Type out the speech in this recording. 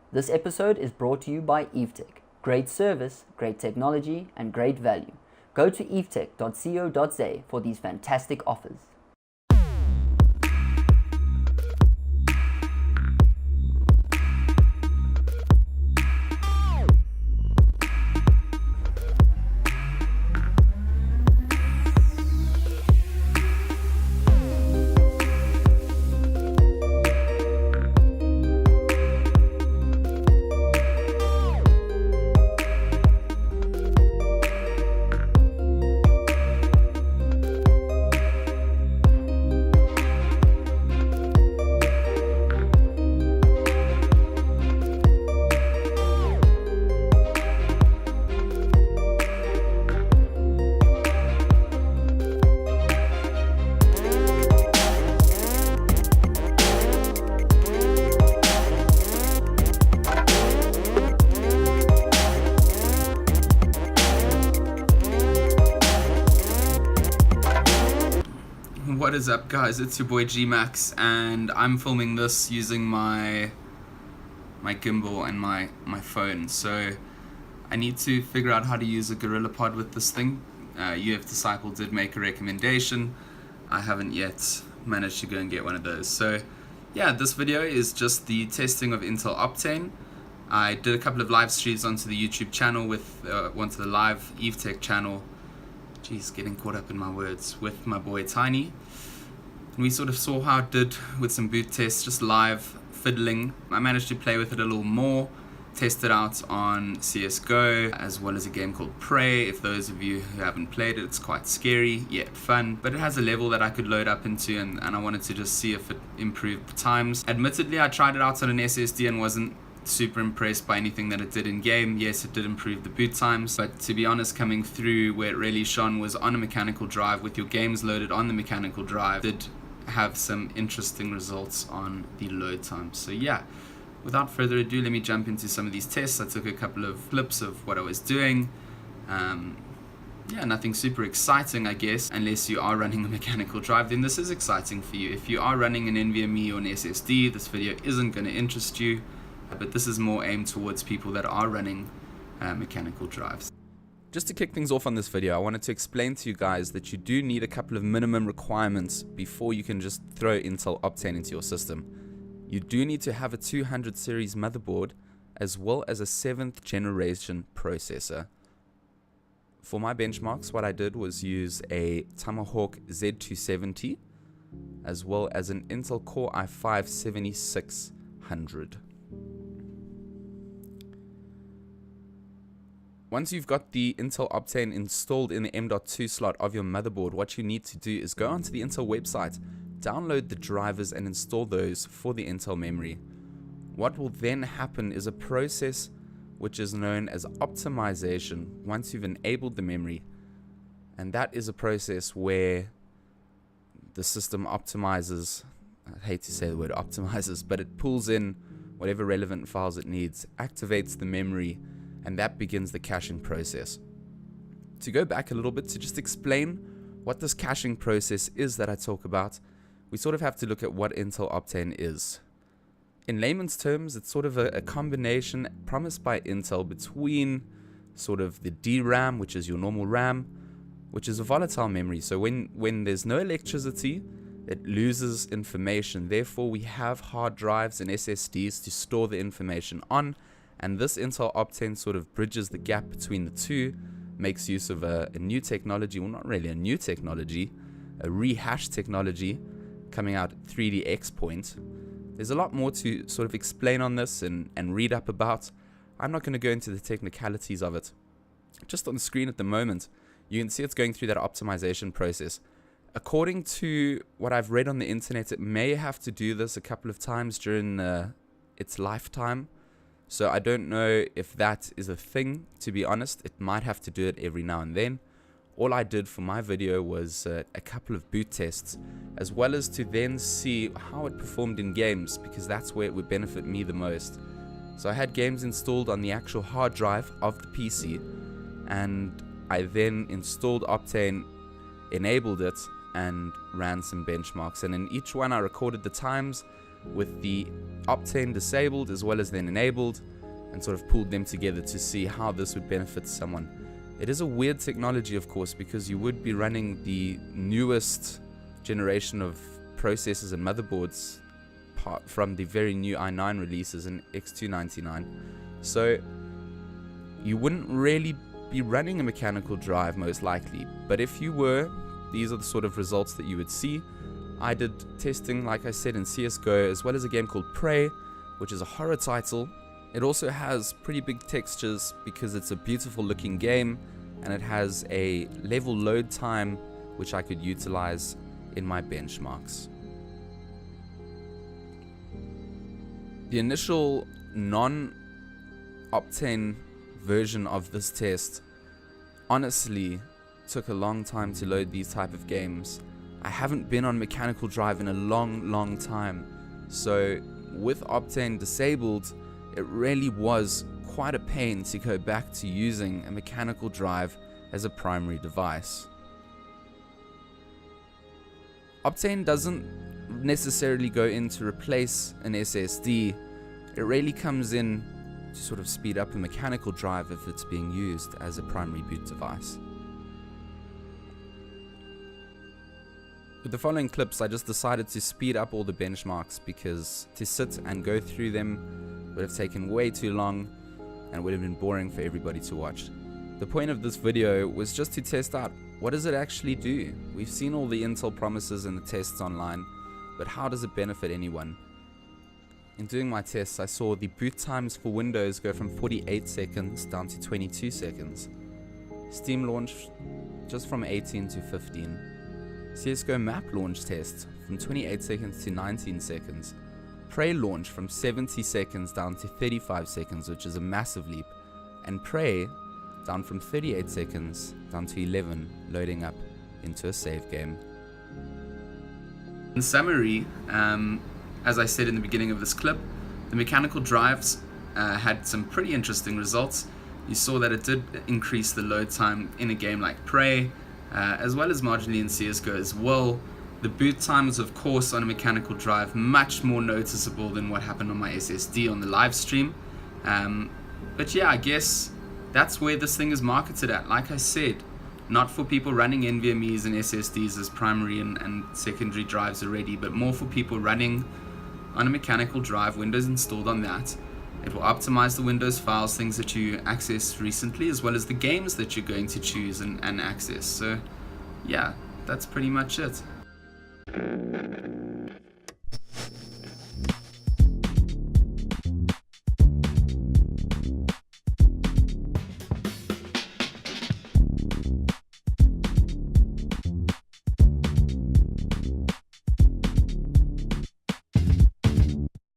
This episode is brought to you by Evetech. Great service, great technology, and great value. Go to evetech.co.za for these fantastic offers. What is up, guys? It's your boy GeeMax, and I'm filming this using my gimbal and my phone. So I need to figure out how to use a GorillaPod with this thing. UF Disciple did make a recommendation. I haven't yet managed to go and get one of those. So yeah, this video is just the testing of Intel Optane. I did a couple of live streams onto the YouTube channel with onto the live Evetech channel. Jeez, getting caught up in my words, with my boy Tiny. And we sort of saw how it did with some boot tests, just live fiddling. I managed to play with it a little more, test it out on CSGO, as well as a game called Prey. If those of you who haven't played it, it's quite scary, yet fun. But it has a level that I could load up into, and I wanted to just see if it improved times. Admittedly, I tried it out on an SSD and wasn't super impressed by anything that it did in game. Yes, it did improve the boot times, but to be honest, coming through where it really shone was on a mechanical drive with your games loaded on the mechanical drive. It did have some interesting results on the load times. So yeah, without further ado, let me jump into some of these tests. I took a couple of clips of what I was doing. Yeah, nothing super exciting, I guess, unless you are running a mechanical drive. Then this is exciting for you. If you are running an NVMe or an SSD, this video isn't going to interest you. But this is more aimed towards people that are running mechanical drives. Just to kick things off on this video, I wanted to explain to you guys that you do need a couple of minimum requirements before you can just throw Intel Optane into your system. You do need to have a 200 series motherboard as well as a 7th generation processor. For my benchmarks, what I did was use a Tomahawk Z270 as well as an Intel Core i5-7600. Once you've got the Intel Optane installed in the M.2 slot of your motherboard, what you need to do is go onto the Intel website, download the drivers and install those for the Intel memory. What will then happen is a process which is known as optimization once you've enabled the memory. And that is a process where the system optimizes, I hate to say the word optimizes, but it pulls in whatever relevant files it needs, activates the memory, and that begins the caching process. To go back a little bit to just explain what this caching process is that I talk about, we sort of have to look at what Intel Optane is. In layman's terms, it's sort of a combination promised by Intel between sort of the DRAM, which is your normal RAM, which is a volatile memory. So when there's no electricity, it loses information. Therefore, we have hard drives and SSDs to store the information on. And this Intel Optane sort of bridges the gap between the two, makes use of a new technology, well, not really a new technology, a rehashed technology coming out at 3DX point. There's a lot more to sort of explain on this and read up about. I'm not going to go into the technicalities of it. Just on the screen at the moment, you can see it's going through that optimization process. According to what I've read on the internet, it may have to do this a couple of times during its lifetime. So I don't know if that is a thing, to be honest. It might have to do it every now and then. All I did for my video was a couple of boot tests, as well as to then see how it performed in games, because that's where it would benefit me the most. So I had games installed on the actual hard drive of the PC, and I then installed Optane, enabled it, and ran some benchmarks. And in each one I recorded the times, with the Optane disabled as well as then enabled, and sort of pulled them together to see how this would benefit someone. It is a weird technology, of course, because you would be running the newest generation of processors and motherboards from the very new i9 releases in X299. So you wouldn't really be running a mechanical drive most likely, but if you were, these are the sort of results that you would see. I did testing, like I said, in CSGO, as well as a game called Prey, which is a horror title. It also has pretty big textures because it's a beautiful looking game, and it has a level load time which I could utilize in my benchmarks. The initial non-Optane version of this test honestly took a long time to load these type of games. I haven't been on mechanical drive in a long time, so with Optane disabled, it really was quite a pain to go back to using a mechanical drive as a primary device. Optane doesn't necessarily go in to replace an SSD. It really comes in to sort of speed up a mechanical drive if it's being used as a primary boot device. With the following clips, I just decided to speed up all the benchmarks because to sit and go through them would have taken way too long and would have been boring for everybody to watch. The point of this video was just to test out, what does it actually do? We've seen all the Intel promises and the tests online, but how does it benefit anyone? In doing my tests, I saw the boot times for Windows go from 48 seconds down to 22 seconds. Steam launch just from 18 to 15. CSGO map launch test from 28 seconds to 19 seconds. Prey launch from 70 seconds down to 35 seconds, which is a massive leap. And Prey down from 38 seconds down to 11, loading up into a save game. In summary, as I said in the beginning of this clip, the mechanical drives had some pretty interesting results. You saw that it did increase the load time in a game like Prey, as well as marginally in CSGO as well. The boot time was, of course, on a mechanical drive much more noticeable than what happened on my SSD on the live stream. But yeah, I guess that's where this thing is marketed at. Like I said, not for people running NVMEs and SSDs as primary and secondary drives already, but more for people running on a mechanical drive, Windows installed on that. It will optimize the Windows files, things that you accessed recently, as well as the games that you're going to choose and access. So yeah, that's pretty much it.